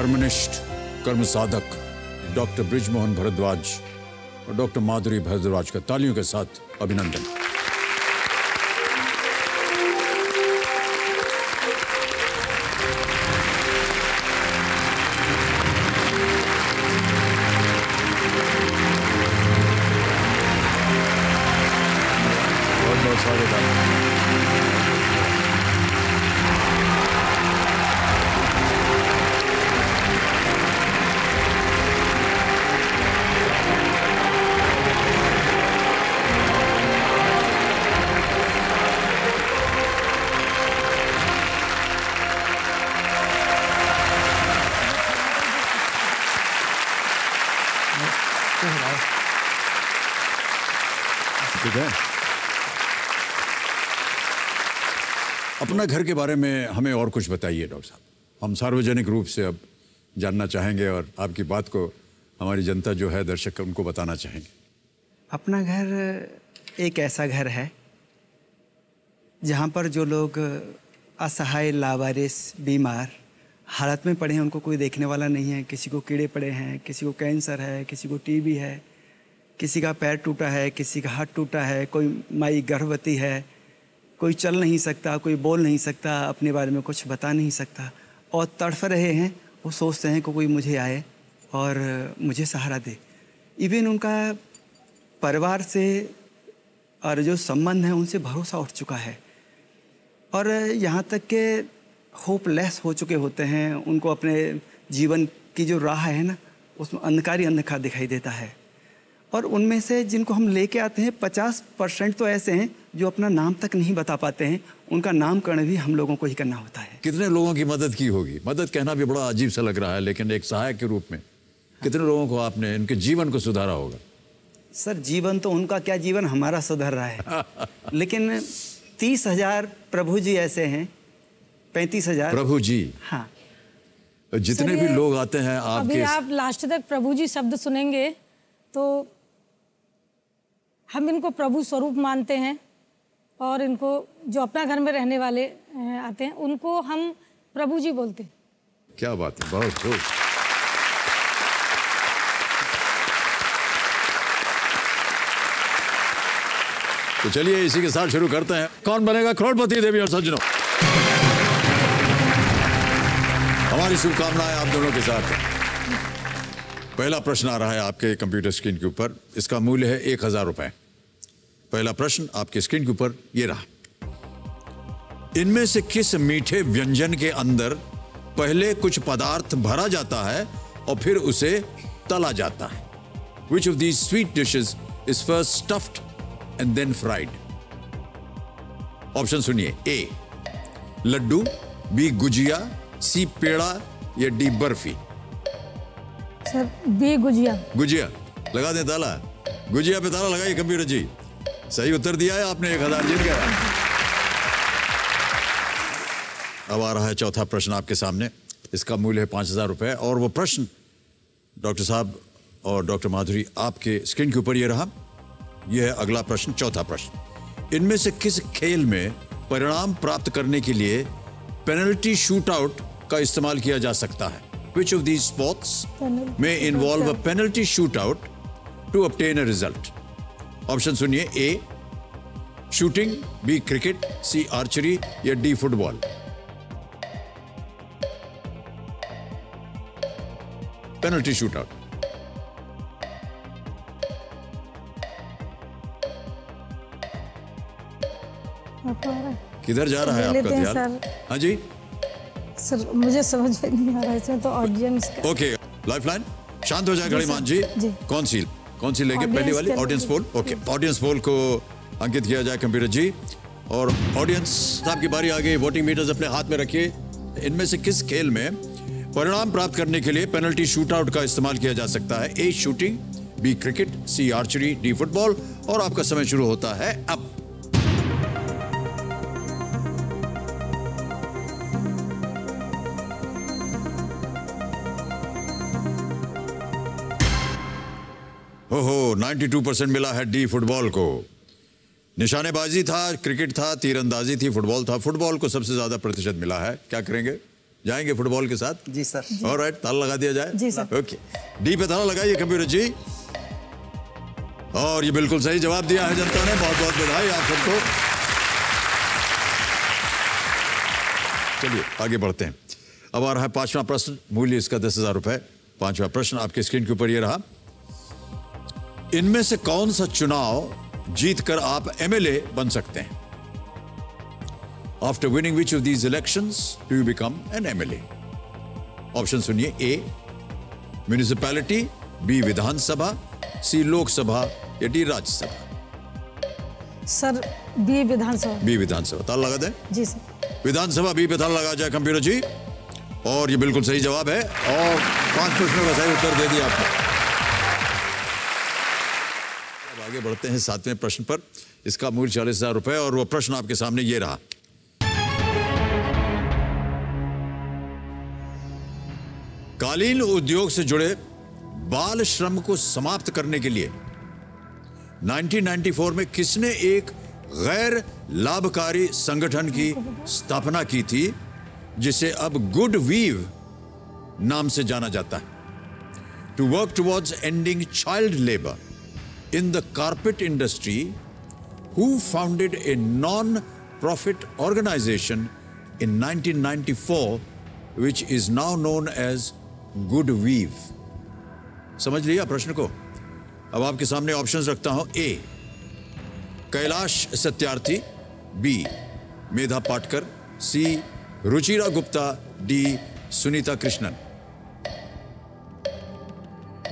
कर्मनिष्ठ, कर्म साधक डॉक्टर बृजमोहन भारद्वाज और डॉक्टर माधुरी भारद्वाज का तालियों के साथ अभिनंदन। बहुत स्वागत है। ठीक है, अपना घर के बारे में हमें और कुछ बताइए डॉक्टर साहब। हम सार्वजनिक रूप से अब जानना चाहेंगे और आपकी बात को हमारी जनता जो है, दर्शक, उनको बताना चाहेंगे। अपना घर एक ऐसा घर है जहाँ पर जो लोग असहाय, लावारिस, बीमार हालत में पड़े हैं, उनको कोई देखने वाला नहीं है। किसी को कीड़े पड़े हैं, किसी को कैंसर है, किसी को टीबी है, किसी का पैर टूटा है, किसी का हाथ टूटा है, कोई माई गर्भवती है, कोई चल नहीं सकता, कोई बोल नहीं सकता, अपने बारे में कुछ बता नहीं सकता और तड़फ रहे हैं। वो सोचते हैं कि कोई मुझे आए और मुझे सहारा दे। इवन उनका परिवार से और जो संबंध है उनसे भरोसा उठ चुका है और यहाँ तक के होपलेस हो चुके होते हैं। उनको अपने जीवन की जो राह है ना, उसमें अंधकार ही अंधकार दिखाई देता है। और उनमें से जिनको हम लेके आते हैं 50% तो ऐसे हैं जो अपना नाम तक नहीं बता पाते हैं। उनका नामकरण भी हम लोगों को ही करना होता है। कितने लोगों की मदद की होगी? मदद कहना भी बड़ा अजीब सा लग रहा है, लेकिन एक सहायक के रूप में कितने लोगों को आपने इनके जीवन को सुधारा होगा? सर, जीवन तो उनका क्या, जीवन हमारा सुधर रहा है। लेकिन 30,000 प्रभु जी ऐसे हैं, 35,000 प्रभु जी। हाँ, जितने भी लोग आते हैं आपके, अभी आप लास्ट तक प्रभु जी शब्द सुनेंगे तो हम इनको प्रभु स्वरूप मानते हैं और इनको जो अपना घर में रहने वाले आते हैं उनको हम प्रभु जी बोलते हैं। क्या बात है, बहुत खूब। तो चलिए इसी के साथ शुरू करते हैं। कौन बनेगा करोड़पति? देवी और सज्जनों, हमारी शुभकामनाएं आप दोनों के साथ हैं। पहला प्रश्न आ रहा है आपके कंप्यूटर स्क्रीन के ऊपर। इसका मूल्य है 1000 रुपए। पहला प्रश्न आपके स्क्रीन के ऊपर ये रहा। इनमें से किस मीठे व्यंजन के अंदर पहले कुछ पदार्थ भरा जाता है और फिर उसे तला जाता है? Which of these sweet dishes is first stuffed and then fried? Option सुनिए। A laddoo, B gujiya, C peda या D barfi? Sir, B gujiya. Gujiya लगा दें ताला। गुजिया पे ताला लगाइए कंप्यूटर जी। सही उत्तर दिया है आपने, 1000 जीत गया। अब आ रहा है चौथा प्रश्न आपके सामने। इसका मूल्य है 5000 रुपए और वो प्रश्न डॉक्टर साहब और डॉक्टर माधुरी आपके स्क्रीन के ऊपर ये रहा। यह है अगला प्रश्न, चौथा प्रश्न। इनमें से किस खेल में परिणाम प्राप्त करने के लिए पेनल्टी शूट आउट का इस्तेमाल किया जा सकता है? Which of these sports may involve a penalty shootout to obtain a result? Option सुनिए। ए शूटिंग, बी क्रिकेट, सी आर्चरी या डी फुटबॉल? Penalty shootout. किधर जा रहा है आपका ध्यान? हाँ जी सर, मुझे समझ में नहीं आ रहा है इसमें तो ऑडियंस का। ओके, लाइफलाइन शांत हो जाए घड़ीमान जी। कौन सी लेंगे? पहली वाली audience poll. Okay, audience poll को अंकित किया जाए कंप्यूटर जी। और ऑडियंस साहब की बारी आ गई। वोटिंग मीटर्स अपने हाथ में रखिए। इनमें से किस खेल में परिणाम प्राप्त करने के लिए पेनल्टी शूटआउट का इस्तेमाल किया जा सकता है? ए शूटिंग, बी क्रिकेट, सी आर्चरी, डी फुटबॉल? और आपका समय शुरू होता है अब। ओहो, 92% मिला है डी फुटबॉल को। निशानेबाजी था, क्रिकेट था, तीरंदाजी थी, फुटबॉल था। फुटबॉल को सबसे ज्यादा प्रतिशत मिला है। क्या करेंगे? जाएंगे फुटबॉल के साथ? जी सर। ऑलराइट, ताला लगा दिया जाए। जी सर। ओके, डी पे ताला लगाइए कंप्यूटर जी। और ये बिल्कुल सही जवाब दिया है जनता ने, बहुत बहुत बधाई आप सबको। चलिए आगे बढ़ते हैं। अब आ रहा है पांचवा प्रश्न, मूल्य इसका 10,000 रुपए। पांचवा प्रश्न आपके स्क्रीन के ऊपर ये रहा। इनमें से कौन सा चुनाव जीतकर आप एमएलए बन सकते हैं? After winning which of these elections do you become an MLA? Option सुनिए। ए म्युनिसिपैलिटी, बी विधानसभा, सी लोकसभा या डी राज्यसभा? सर बी विधानसभा। बी विधानसभा, ताला लगा दें। जी सर। विधानसभा बी पे ताला लगा जाए कंप्यूटर जी। और ये बिल्कुल सही जवाब है और 5 प्रश्नों का सही उत्तर दे दिया आपने। अब आगे बढ़ते हैं 7वें प्रश्न पर। इसका मूल्य 40,000 रुपए और वो प्रश्न आपके सामने ये रहा। कालीन उद्योग से जुड़े बाल श्रम को समाप्त करने के लिए 1994 में किसने एक गैर लाभकारी संगठन की स्थापना की थी जिसे अब गुड वीव नाम से जाना जाता है? To work towards ending child labour in the carpet industry, who founded a non profit organization in 1994 which is now known as good weave? समझ लिया प्रश्न को? अब आपके सामने ऑप्शंस रखता हूं। A Kailash Satyarthi, B Medha Patkar, C Ruchira Gupta, D Sunita Krishnan.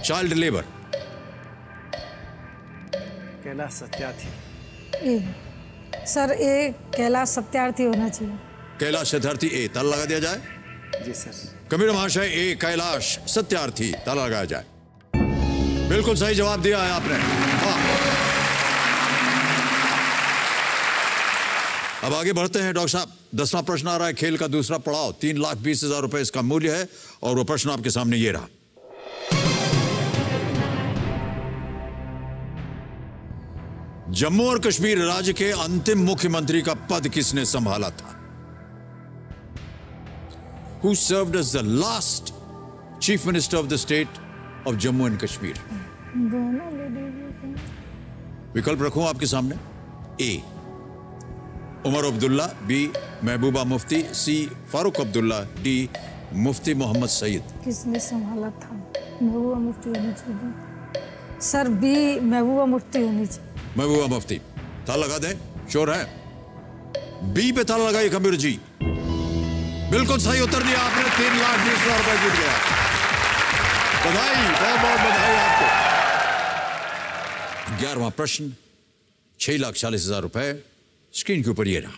Child labour. Kailash Satyarthi. A sir, A Kailash Satyarthi होना चाहिए। कैलाश सत्यार्थी ए, ताला लगा दिया जाए। जी सर। कबीर महाशय ए कैलाश सत्यार्थी, ताला लगाया जाए। बिल्कुल सही जवाब दिया है आपने। हाँ। अब आगे बढ़ते हैं डॉक्टर साहब। 10वां प्रश्न आ रहा है, खेल का दूसरा पड़ाव। 3,20,000 रुपए इसका मूल्य है और वो प्रश्न आपके सामने ये रहा। जम्मू और कश्मीर राज्य के अंतिम मुख्यमंत्री का पद किसने संभाला था? Who served as the last chief minister of the state of Jammu and Kashmir? विकल्प रखूं आपके सामने। ए उमर अब्दुल्ला, बी महबूबा मुफ्ती, सी फारूक अब्दुल्ला, डी मुफ्ती मोहम्मद सईद। किसने संभाला था? महबूबा मुफ्ती होनी चाहिए सर। बी महबूबा मुफ्ती होनी चाहिए। महबूबा मुफ्ती, ताला लगा दें। श्योर है? बी पे ताला लगाइए कंप्यूटर जी। बिल्कुल सही उत्तर दिया आपने। 3,20,000 रुपए जीत गया। बधाई, बहुत बहुत बधाई आपको। 11वां प्रश्न, 6,40,000 रुपए स्क्रीन के ऊपर ये रहा।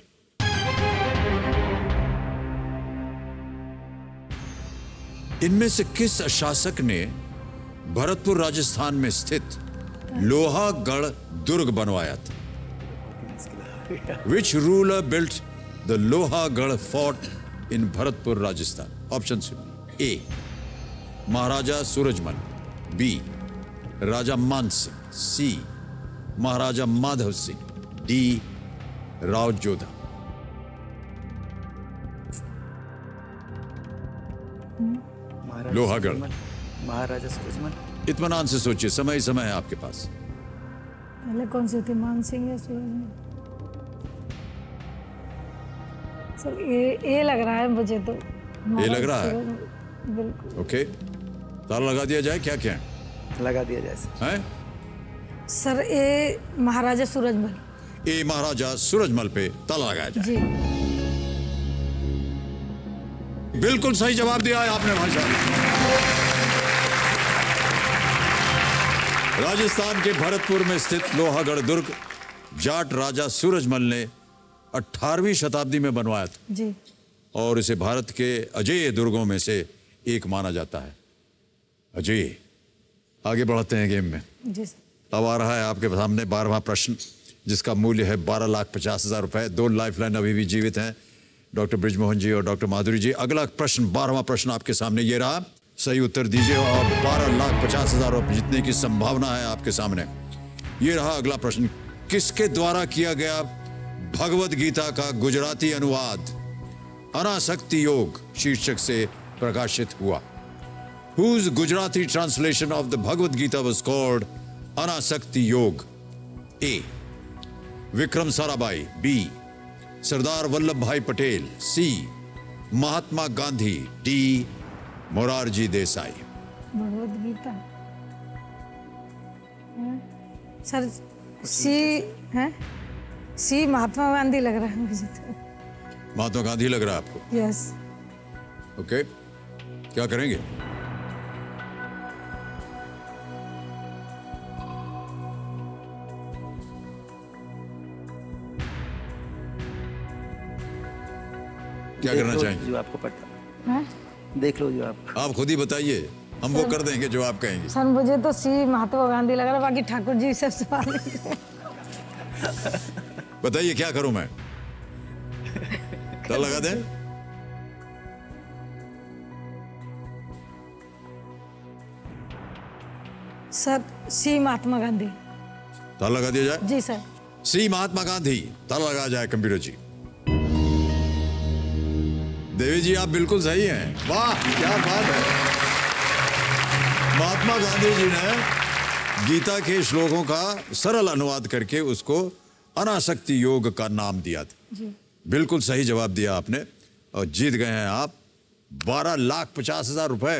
इनमें से किस शासक ने भरतपुर राजस्थान में स्थित लोहागढ़ दुर्ग बनवाया था? Which ruler built the Lohagarh fort in Bharatpur Rajasthan? Option सुनिए। ए महाराजा सूरजमल, बी राजा मान सिंह, सी महाराजा माधव सिंह, डी राव जोधा। लोहागढ़। महाराजा सूरजमल। इत्मीनान से सोचिए, समय ही समय है आपके पास। पहले कौन से थे, मान सिंह या सूरजमल? सर ए लग रहा है मुझे तो। ए लग रहा है? बिल्कुल। ओके, ताला लगा दिया जाए। क्या क्या लगा दिया जाए सर। है? सर ए महाराजा सूरजमल। ए महाराजा सूरजमल पे ताला लगाया जाए। जी बिल्कुल सही जवाब दिया है आपने भाई साहब। राजस्थान के भरतपुर में स्थित लोहागढ़ दुर्ग जाट राजा सूरजमल ने 18वीं शताब्दी में बनवाया था जी। और इसे भारत के अजेय दुर्गों में से एक माना जाता है। अजेय। आगे बढ़ते हैं गेम में। जी। अब आ रहा है आपके सामने 12वां प्रश्न, जिसका मूल्य है 12,50,000 रुपए। 2 लाइफलाइन अभी भी जीवित हैं, डॉक्टर बृजमोहन जी और डॉक्टर माधुरी जी। अगला प्रश्न, 12वां प्रश्न आपके सामने ये रहा। सही उत्तर दीजिए और 12,50,000 रुपए जीतने की संभावना है आपके सामने। ये रहा अगला प्रश्न। किसके द्वारा किया गया भगवद गीता का गुजराती अनुवाद अनासक्ति योग शीर्षक से प्रकाशित हुआ? Whose Gujarati translation of the Bhagavad Gita was called Anasakti Yog? A. Vikram Sarabhai. B. Sardar Vallabhbhai Patel. C. Mahatma Gandhi. D. Morarji Desai. Bhagavad Gita sir, C है, सी महात्मा गांधी लग रहा है मुझे तो। महात्मा गांधी लग रहा है आपको? यस। ओके, क्या करेंगे? क्या करना चाहेंगे? जो आपको पता हैं? देख लो जो आप खुद ही बताइए, हम वो कर देंगे जो आप कहेंगे। सर मुझे तो सी महात्मा गांधी लग रहा है, बाकी ठाकुर जी सब सवाल। बताइए क्या करूं मैं? लगा दें? सर सी महात्मा गांधी। ताला लगा दिया जाए? जी सर। सी महात्मा गांधी, ताला लगा जाए कंप्यूटर जी। देवी जी आप बिल्कुल सही हैं। वाह क्या बात है। महात्मा गांधी जी ने गीता के श्लोकों का सरल अनुवाद करके उसको अनासक्ति योग का नाम दिया था। जी। बिल्कुल सही जवाब दिया आपने और जीत गए हैं आप 12,50,000 रुपए।